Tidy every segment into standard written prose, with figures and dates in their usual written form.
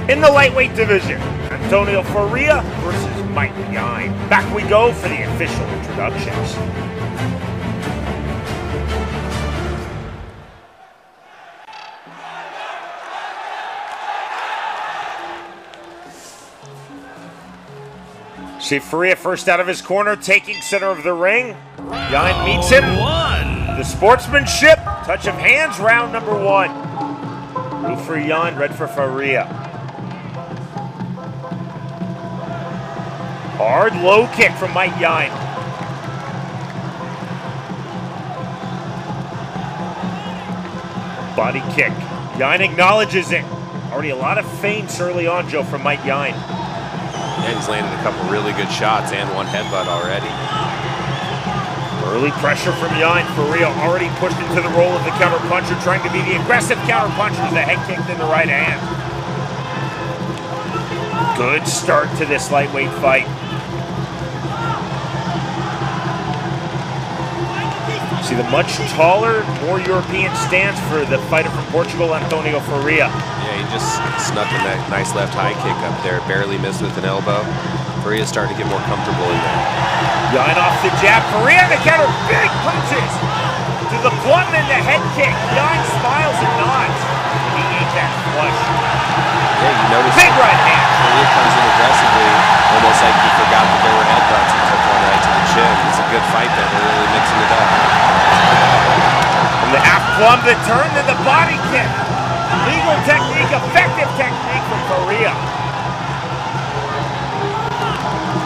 In the lightweight division, Antonio Faria versus Mite Yine. Back we go for the official introductions. See Faria first out of his corner, taking center of the ring. Yine meets him. The sportsmanship, touch of hands, round number one. Blue for Yine, red for Faria. Hard low kick from Mite Yine. Body kick. Yine acknowledges it. Already a lot of feints early on, Joe, from Mite Yine. Yeah, he's landed a couple really good shots and one headbutt already. Early pressure from Yine. Faria already pushed into the role of the counter puncher, trying to be the aggressive counter puncher as the head kicked in the right hand. Good start to this lightweight fight. See the much taller, more European stance for the fighter from Portugal, Antonio Faria. Yeah, he just snuck a nice left high kick up there. Barely missed with an elbow. Faria's starting to get more comfortable in there. Yine off the jab. Faria the counter. Big punches to the plum and the head kick. Yine smiles and nods. He ate that flush. Yeah, you notice big right hand. Faria comes in aggressively, almost like he forgot that there were headbutts and took one right to the chin. It's a good fight there. They're really mixing it up. From the half plumb, the turn, then the body kick. Legal technique, effective technique from Faria.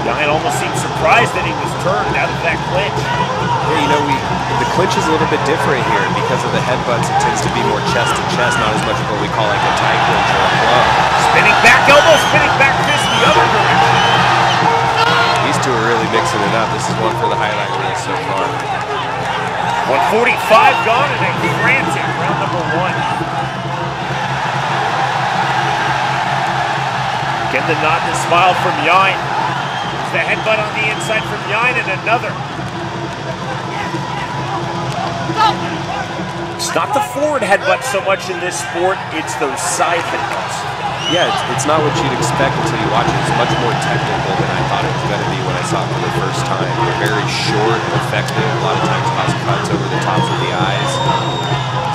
Yine almost seemed surprised that he was turned out of that clinch. Yeah, you know, the clinch is a little bit different here because of the headbutts. It tends to be more chest to chest, not as much of what we call like a tie clinch or a club. Spinning back elbow, spinning back fist the other direction. These two are really mixing it up. This is one for the highlight reel so far. 145 gone and a frantic round number one. Again, the nod and smile from Yine. The headbutt on the inside from Yine and another. It's not the forward headbutt so much in this sport, it's those side headbutts. Yeah, it's not what you'd expect until you watch it. It's much more technical than I thought it was going to be when I saw it for the first time. They're very short and effective. A lot of times cause cuts over the tops of the eyes.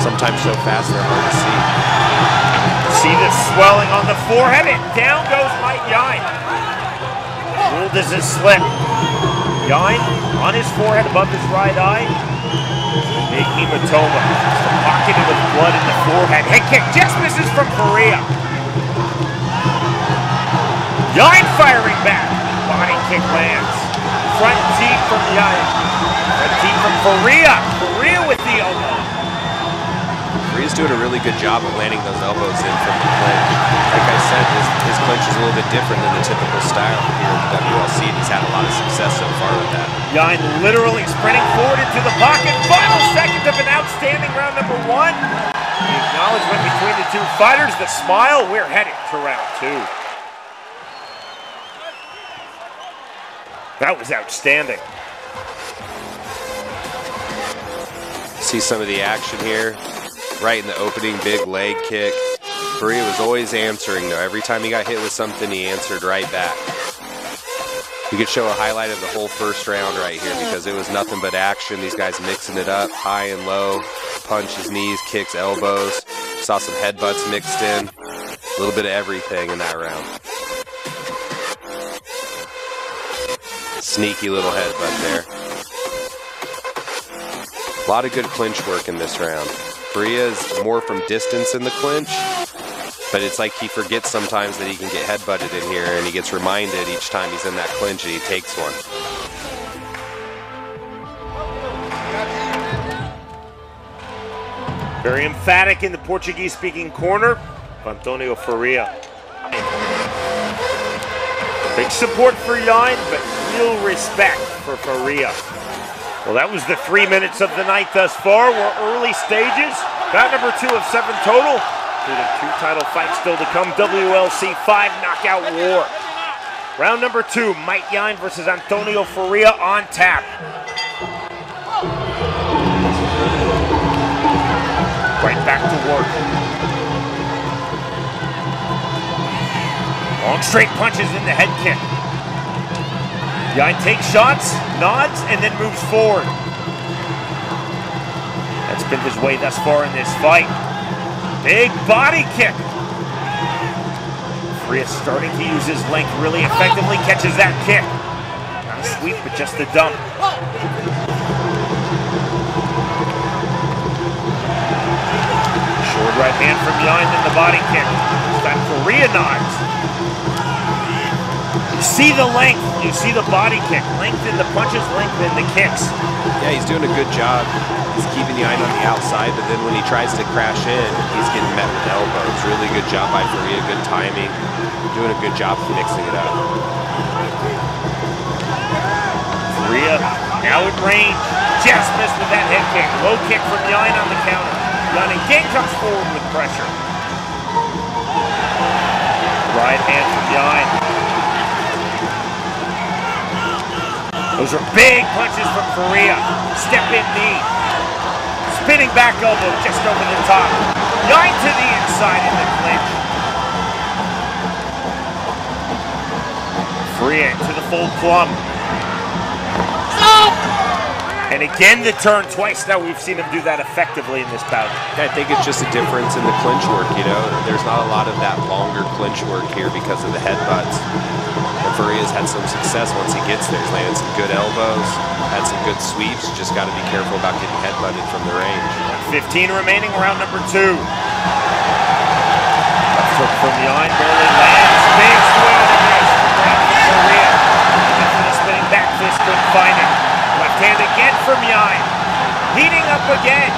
Sometimes so fast they're hard to see. See the swelling on the forehead and down goes Mite Yine. Ruled as a slip. Yine on his forehead above his right eye. Big hematoma. Just pocketed with blood in the forehead. Head kick just misses from Faria. Yine firing back. Body kick lands. Front teep from Yine. Front teep from Faria. Faria with the elbow. Faria's doing a really good job of landing those elbows in from the clinch. Like I said, his clinch is a little bit different than the typical style here at the WLC, and he's had a lot of success so far with that. Yine literally sprinting forward into the pocket. Final seconds of an outstanding round number one. The acknowledgement between the two fighters, the smile. We're headed to round two. That was outstanding. See some of the action here. Right in the opening, big leg kick. Faria was always answering, though. Every time he got hit with something, he answered right back. We could show a highlight of the whole first round right here because it was nothing but action. These guys mixing it up, high and low, punches, knees, kicks, elbows. Saw some headbutts mixed in. A little bit of everything in that round. Sneaky little headbutt there. A lot of good clinch work in this round. Faria is more from distance in the clinch, but it's like he forgets sometimes that he can get headbutted in here, and he gets reminded each time he's in that clinch and he takes one. Very emphatic in the Portuguese-speaking corner, Antonio Faria. Big support for Yine, but real respect for Faria. Well, that was the 3 minutes of the night thus far. We're early stages. Bout number 2 of 7 total. Including 2 title fights still to come. WLC 5 knockout war. Round number 2, Mite Yine versus Antonio Faria on tap. Right back to work. Long straight punches in the head kick. Yine takes shots, nods, and then moves forward. That's been his way thus far in this fight. Big body kick. Faria starting to use his length really effectively, catches that kick. Not a sweep, but just a dump. Short right hand from Yine, then the body kick. This time Faria nods. You see the length, you see the body kick. Length in the punches, length in the kicks. Yeah, he's doing a good job. He's keeping Yine on the outside, but then when he tries to crash in, he's getting met with elbows. Really good job by Faria, good timing. Doing a good job of mixing it up. Faria now in range. Just missed with that head kick. Low kick from Yine on the counter. Yine again comes forward with pressure. Right hand from Yine. Those are big punches from Faria. Step in knee. Spinning back elbow just over the top. Yine to the inside in the clinch. Faria into the full plum. And again the turn twice. Now we've seen him do that effectively in this bout. I think it's just a difference in the clinch work, you know. There's not a lot of that longer clinch work here because of the headbutts. And Faria's had some success once he gets there. He's landed some good elbows, had some good sweeps. Just got to be careful about getting headbutted from the range. 15 remaining, round number 2. Left hook from Yine, barely lands. Big swing and a miss from Faria. And for the spinning back fist, couldn't find it. Left hand again from Yine. Heating up again.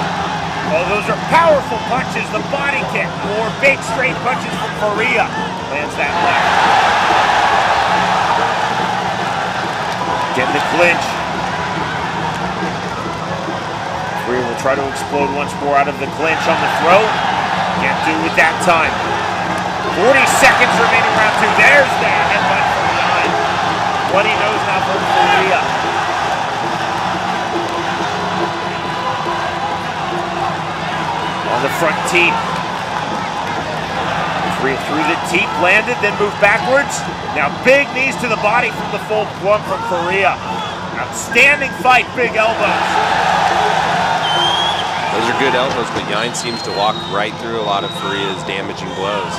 Oh, those are powerful punches. The body kick. More big straight punches from Faria. Lands that left. Again the clinch. Faria will try to explode once more out of the clinch on the throw. Can't do it that time. 40 seconds remaining round 2. There's the headbutt from Yine. What he knows now from Faria. On the front teep. Faria through the teep, landed, then moved backwards. Now big knees to the body from the full plum from Faria. Outstanding fight, big elbows. Those are good elbows, but Yine seems to walk right through a lot of Faria's damaging blows.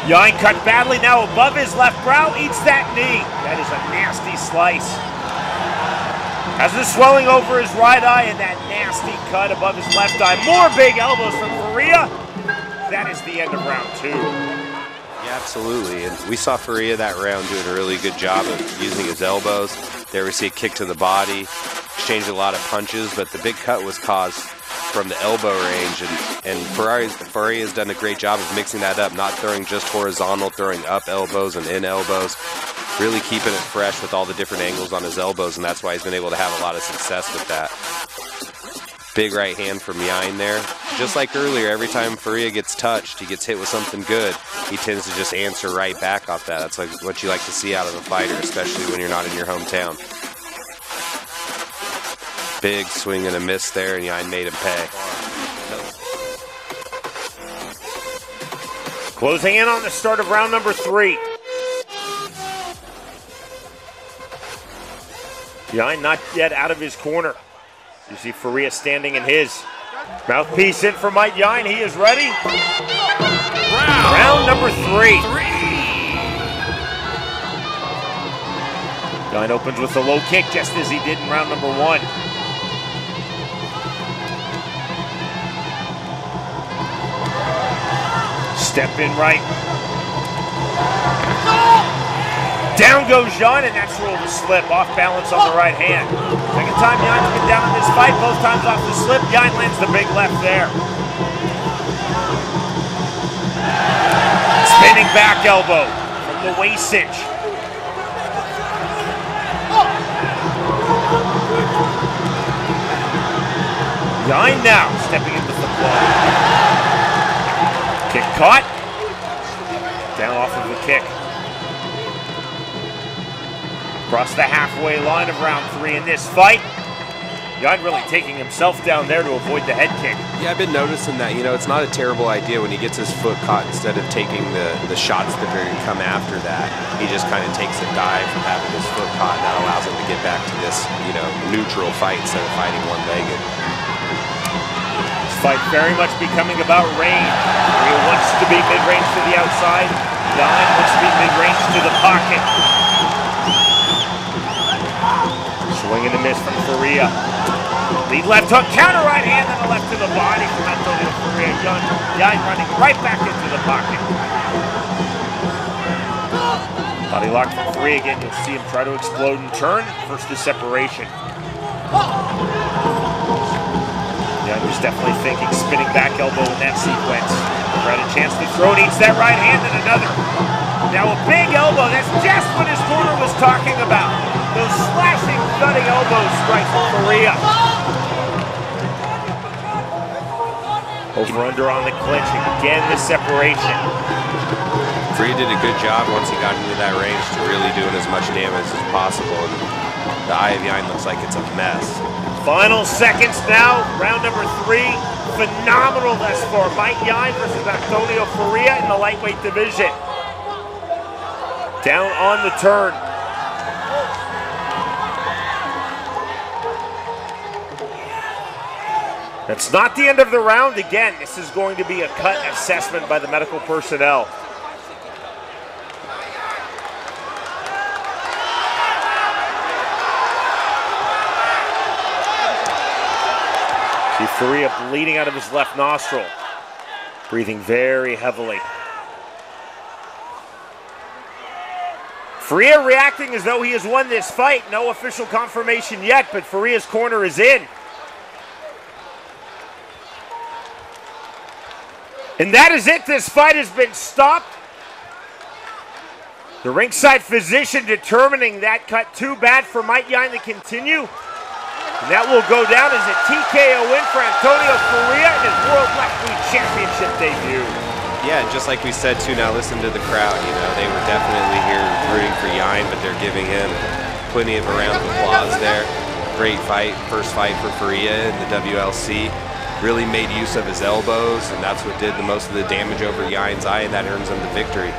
Yine cut badly now above his left brow, eats that knee. That is a nasty slice. Has the swelling over his right eye and that nasty cut above his left eye. More big elbows from Faria. That is the end of round 2. Yeah, absolutely. And we saw Faria that round doing a really good job of using his elbows. There we see a kick to the body, exchanged a lot of punches, but the big cut was caused from the elbow range. And Faria has done a great job of mixing that up, not throwing just horizontal, throwing up elbows and in elbows. Really keeping it fresh with all the different angles on his elbows, and that's why he's been able to have a lot of success with that. Big right hand from Yine there. Just like earlier, every time Faria gets touched, he gets hit with something good, he tends to just answer right back off that. That's like what you like to see out of a fighter, especially when you're not in your hometown. Big swing and a miss there, and Yine made him pay. Closing in on the start of round number 3. Yine not yet out of his corner. You see Faria standing in his. Mouthpiece in for Mite Yine. He is ready. Round number 3. Yine opens with a low kick just as he did in round number 1. Step in right. Down goes Yine, and that's ruled a slip. Off balance on the right hand. Second time Yine's been down in this fight. Both times off the slip. Yine lands the big left there. Spinning back elbow from the waist cinch. Yine now stepping in with the blow. Kick caught. Down off of the kick. Across the halfway line of round 3 in this fight. Yan really taking himself down there to avoid the head kick. Yeah, I've been noticing that. You know, it's not a terrible idea when he gets his foot caught. Instead of taking the shots that are going to come after that, he just kind of takes a dive from having his foot caught. That allows him to get back to this, you know, neutral fight instead of fighting one-legged. This fight very much becoming about range. Faria wants to be mid-range to the outside. Yan wants to be mid-range to the pocket. Swing and a miss from Faria. Lead left hook, counter right hand, and a left to the body from Antonio Faria. Yan running right back into the pocket. Body lock from Faria again. You'll see him try to explode and turn. First the separation. Yan was definitely thinking spinning back elbow in that sequence. Got a chance to throw, needs that right hand and another. Now a big elbow, that's just what his corner was talking about. Those slashing, thudding elbow strikes from Faria. Over under on the clinch, again the separation. Faria did a good job once he got into that range to really doing as much damage as possible. And the eye of Yine looks like it's a mess. Final seconds now, round number 3. Phenomenal thus far. Mite Yine versus Antonio Faria in the lightweight division. Down on the turn. That's not the end of the round. Again, this is going to be a cut assessment by the medical personnel. See Faria bleeding out of his left nostril. Breathing very heavily. Faria reacting as though he has won this fight. No official confirmation yet, but Faria's corner is in. And that is it. This fight has been stopped. The ringside physician determining that cut too bad for Mite Yine to continue. And that will go down as a TKO win for Antonio Faria in his World Lethwei Championship debut. Yeah, just like we said too, now listen to the crowd. You know, they were definitely here rooting for Yine, but they're giving him plenty of a round of applause there. Great fight, first fight for Faria in the WLC. Really made use of his elbows, and that's what did the most of the damage over Yine's eye, and that earns him the victory.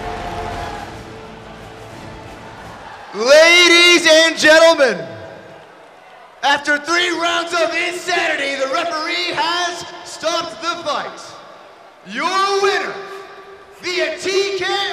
Ladies and gentlemen, after 3 rounds of insanity, the referee has stopped the fight. Your winner, via TKO.